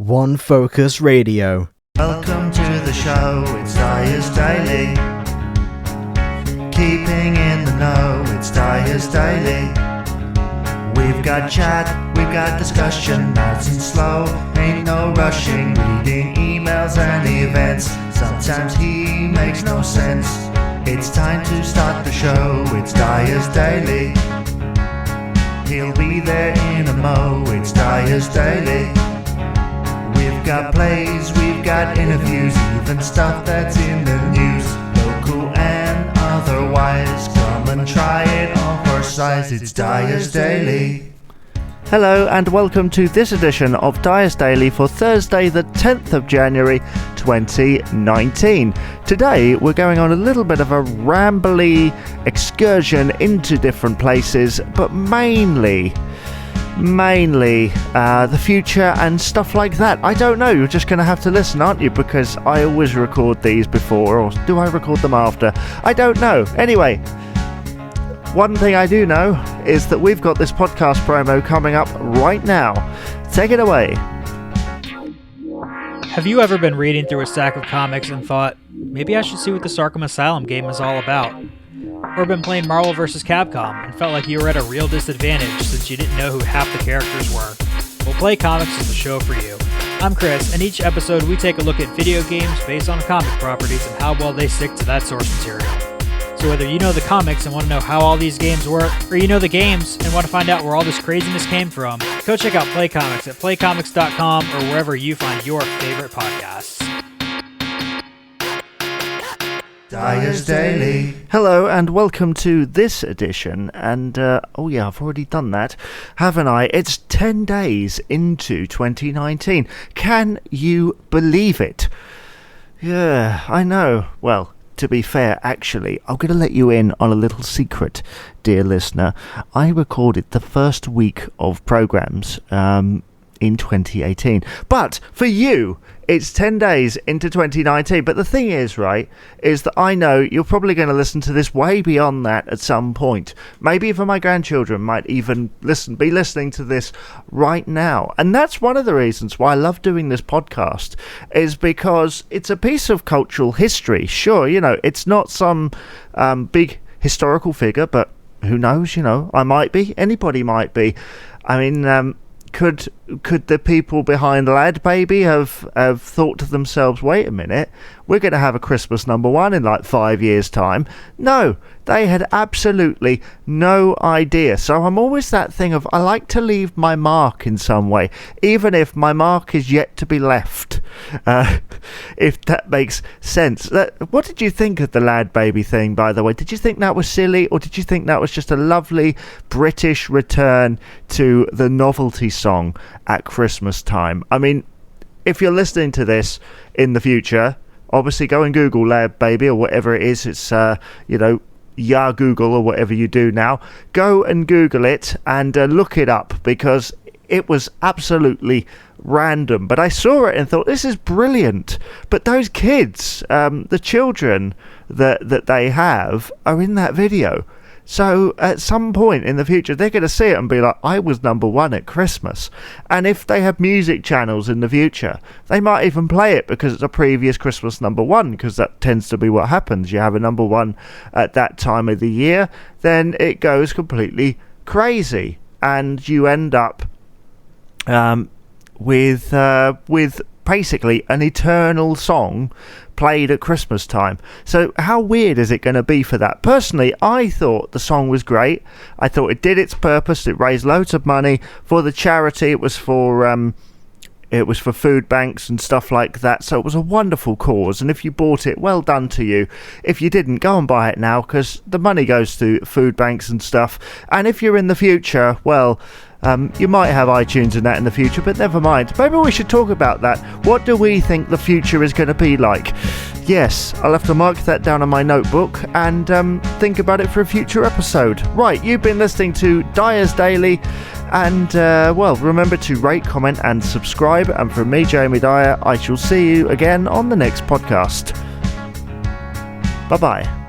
One Focus Radio. Welcome to the show, it's Dyer's Daily. Keeping in the know, it's Dyer's Daily. We've got chat, we've got discussion, nice and slow, ain't no rushing, reading emails and events. Sometimes he makes no sense. It's time to start the show, it's Dyer's Daily. He'll be there in a mo, it's Dyer's Daily. We've got plays, we've got interviews, even stuff that's in the news, local and otherwise. Come and try it on for size, it's Dyer's Daily. Hello and welcome to this edition of Dyer's Daily for Thursday the 10th of January 2019. Today we're going on a little bit of a rambly excursion into different places, but mainly the future and stuff like that. I don't know, you're just going to have to listen, aren't you? Because I always record these before, or do I record them after? I don't know. Anyway, one thing I do know is that we've got this podcast promo coming up right now. Take it away. Have you ever been reading through a stack of comics and thought, maybe I should see what this Arkham Asylum game is all about? Or been playing Marvel vs. Capcom and felt like you were at a real disadvantage since you didn't know who half the characters were? Well, Play Comics is the show for you. I'm Chris, and each episode we take a look at video games based on comic properties and how well they stick to that source material. So whether you know the comics and want to know how all these games work, or you know the games and want to find out where all this craziness came from, go check out Play Comics at playcomics.com or wherever you find your favorite podcasts. Dyer's Daily. Hello and welcome to this edition, and I've already done that, haven't I? It's 10 days into 2019. Can you believe it? Yeah, I know. Well, to be fair, actually, I'm going to let you in on a little secret, dear listener. I recorded the first week of programs in 2018. But for you, it's 10 days into 2019. But the thing is, right, is that I know you're probably going to listen to this way beyond that at some point. Maybe even my grandchildren might even be listening to this right now. And that's one of the reasons why I love doing this podcast, is because it's a piece of cultural history. Sure, you know, it's not some big historical figure, but who knows, you know, I might be. Anybody might be. I mean, Could the people behind Lad Baby have thought to themselves, wait a minute, we're going to have a Christmas #1 in like 5 years' time? No, they had absolutely no idea. So I'm always that thing of, I like to leave my mark in some way, even if my mark is yet to be left, if that makes sense. What did you think of the Lad Baby thing, by the way? Did you think that was silly, or did you think that was just a lovely British return to the novelty song at Christmas time? I mean, if you're listening to this in the future, obviously go and Google Lad Baby or whatever it is. It's Google or whatever you do now. Go and Google it and look it up, because it was absolutely random. But I saw it and thought, this is brilliant. But those kids, the children that they have, are in that video. So at some point in the future, they're going to see it and be like, I was #1 at Christmas. And if they have music channels in the future, they might even play it because it's a previous Christmas #1, because that tends to be what happens. You have a #1 at that time of the year, then it goes completely crazy. And you end up with basically an eternal song played at Christmas time. So how weird is it going to be for that? Personally, I thought the song was great. I thought it did its purpose. It raised loads of money for the charity. It was for food banks and stuff like that. So it was a wonderful cause. And if you bought it, well done to you. If you didn't, go and buy it now, because the money goes to food banks and stuff. And if you're in the future, well, you might have iTunes and that in the future, but never mind. Maybe we should talk about that. What do we think the future is going to be like? Yes, I'll have to mark that down on my notebook and think about it for a future episode. Right, you've been listening to Dyer's Daily, and remember to rate, comment and subscribe. And from me, Jamie Dyer, I shall see you again on the next podcast. Bye-bye.